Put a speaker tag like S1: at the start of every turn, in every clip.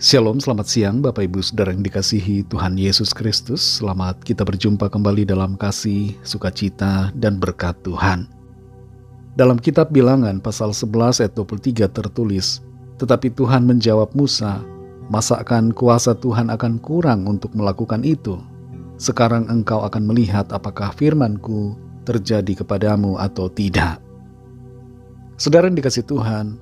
S1: Shalom, selamat siang Bapak Ibu Saudara yang dikasihi Tuhan Yesus Kristus. Selamat kita berjumpa kembali dalam kasih, sukacita, dan berkat Tuhan. Dalam kitab Bilangan pasal 11 ayat 23 tertulis, "Tetapi Tuhan menjawab Musa, masakan kuasa Tuhan akan kurang untuk melakukan itu? Sekarang engkau akan melihat apakah firman-Ku terjadi kepadamu atau tidak." Saudara yang dikasihi Tuhan,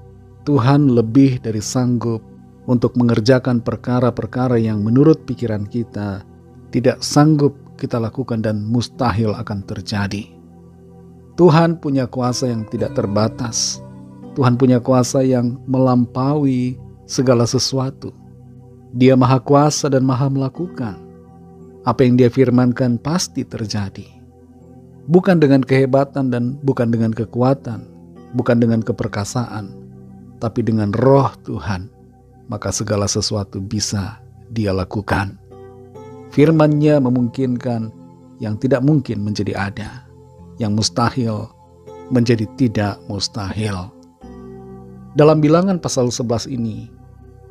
S1: Tuhan lebih dari sanggup untuk mengerjakan perkara-perkara yang menurut pikiran kita tidak sanggup kita lakukan dan mustahil akan terjadi. Tuhan punya kuasa yang tidak terbatas. Tuhan punya kuasa yang melampaui segala sesuatu. Dia maha kuasa dan maha melakukan. Apa yang Dia firmankan pasti terjadi. Bukan dengan kehebatan dan bukan dengan kekuatan, bukan dengan keperkasaan, tapi dengan Roh Tuhan, maka segala sesuatu bisa Dia lakukan. Firman-Nya memungkinkan yang tidak mungkin menjadi ada, yang mustahil menjadi tidak mustahil. Dalam Bilangan pasal 11 ini,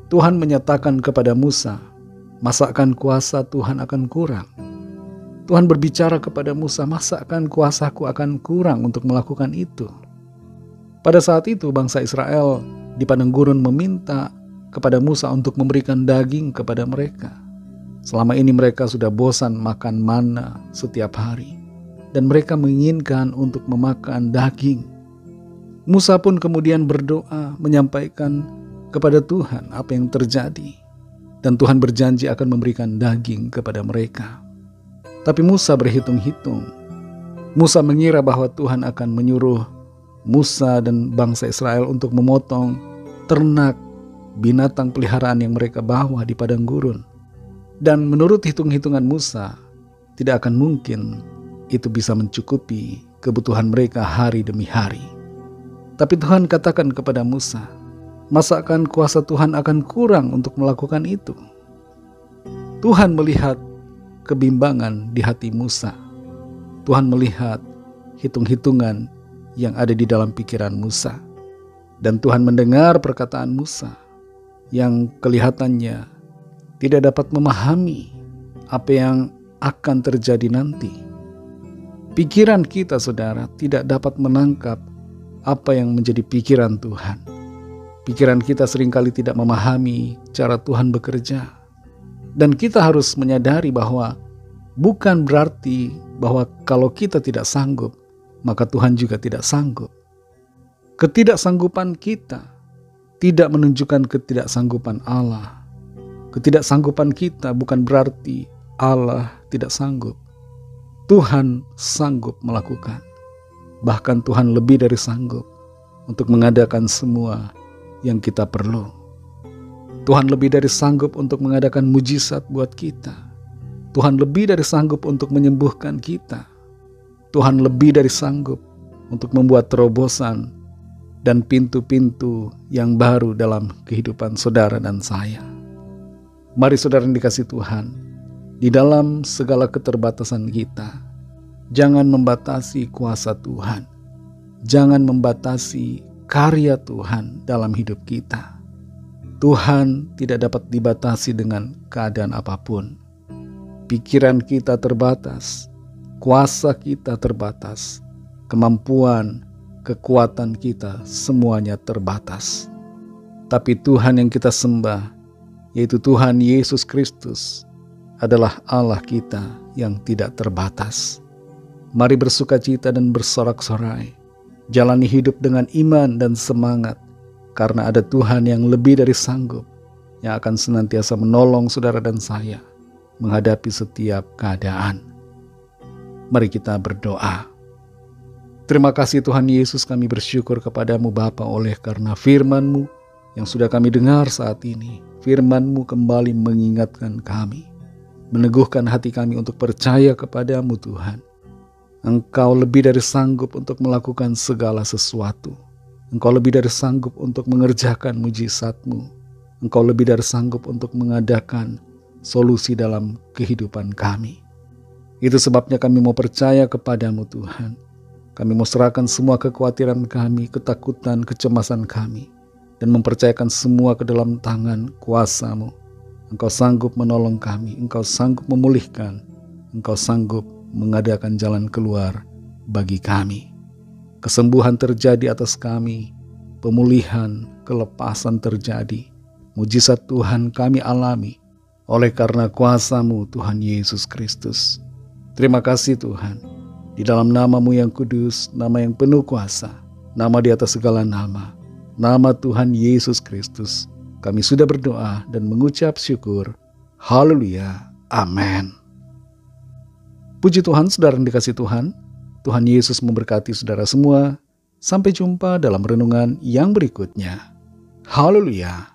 S1: Tuhan menyatakan kepada Musa, masakan kuasa Tuhan akan kurang? Tuhan berbicara kepada Musa, masakan kuasaku akan kurang untuk melakukan itu? Pada saat itu bangsa Israel di padang gurun meminta kepada Musa untuk memberikan daging kepada mereka. Selama ini mereka sudah bosan makan mana setiap hari, dan mereka menginginkan untuk memakan daging. Musa pun kemudian berdoa menyampaikan kepada Tuhan apa yang terjadi, dan Tuhan berjanji akan memberikan daging kepada mereka. Tapi Musa berhitung-hitung. Musa mengira bahwa Tuhan akan menyuruh Musa dan bangsa Israel untuk memotong ternak binatang peliharaan yang mereka bawa di padang gurun. Dan menurut hitung-hitungan Musa, tidak akan mungkin itu bisa mencukupi kebutuhan mereka hari demi hari. Tapi Tuhan katakan kepada Musa, masakan kuasa Tuhan akan kurang untuk melakukan itu? Tuhan melihat kebimbangan di hati Musa. Tuhan melihat hitung-hitungan yang ada di dalam pikiran Musa. Dan Tuhan mendengar perkataan Musa yang kelihatannya tidak dapat memahami apa yang akan terjadi nanti. Pikiran kita, saudara, tidak dapat menangkap apa yang menjadi pikiran Tuhan. Pikiran kita seringkali tidak memahami cara Tuhan bekerja. Dan kita harus menyadari bahwa bukan berarti bahwa kalau kita tidak sanggup, maka Tuhan juga tidak sanggup. Ketidaksanggupan kita tidak menunjukkan ketidaksanggupan Allah. Ketidaksanggupan kita bukan berarti Allah tidak sanggup. Tuhan sanggup melakukan. Bahkan Tuhan lebih dari sanggup untuk mengadakan semua yang kita perlu. Tuhan lebih dari sanggup untuk mengadakan mujizat buat kita. Tuhan lebih dari sanggup untuk menyembuhkan kita. Tuhan lebih dari sanggup untuk membuat terobosan dan pintu-pintu yang baru dalam kehidupan saudara dan saya. Mari saudara yang dikasihi Tuhan, di dalam segala keterbatasan kita, jangan membatasi kuasa Tuhan. Jangan membatasi karya Tuhan dalam hidup kita. Tuhan tidak dapat dibatasi dengan keadaan apapun. Pikiran kita terbatas, kuasa kita terbatas, kemampuan, kekuatan kita semuanya terbatas. Tapi Tuhan yang kita sembah, yaitu Tuhan Yesus Kristus, adalah Allah kita yang tidak terbatas. Mari bersukacita dan bersorak-sorai, jalani hidup dengan iman dan semangat, karena ada Tuhan yang lebih dari sanggup, yang akan senantiasa menolong saudara dan saya menghadapi setiap keadaan. Mari kita berdoa. Terima kasih Tuhan Yesus, kami bersyukur kepadamu Bapa oleh karena firman-Mu yang sudah kami dengar saat ini. Firman-Mu kembali mengingatkan kami, meneguhkan hati kami untuk percaya kepadamu Tuhan. Engkau lebih dari sanggup untuk melakukan segala sesuatu. Engkau lebih dari sanggup untuk mengerjakan mujizat-Mu. Engkau lebih dari sanggup untuk mengadakan solusi dalam kehidupan kami. Itu sebabnya kami mau percaya kepadamu Tuhan. Kami mau serahkan semua kekhawatiran kami, ketakutan, kecemasan kami, dan mempercayakan semua ke dalam tangan kuasa-Mu. Engkau sanggup menolong kami, Engkau sanggup memulihkan, Engkau sanggup mengadakan jalan keluar bagi kami. Kesembuhan terjadi atas kami, pemulihan, kelepasan terjadi. Mujizat Tuhan kami alami oleh karena kuasa-Mu Tuhan Yesus Kristus. Terima kasih Tuhan, di dalam nama-Mu yang kudus, nama yang penuh kuasa, nama di atas segala nama, nama Tuhan Yesus Kristus, kami sudah berdoa dan mengucap syukur. Haleluya. Amin. Puji Tuhan, saudara yang dikasih Tuhan. Tuhan Yesus memberkati saudara semua. Sampai jumpa dalam renungan yang berikutnya. Haleluya.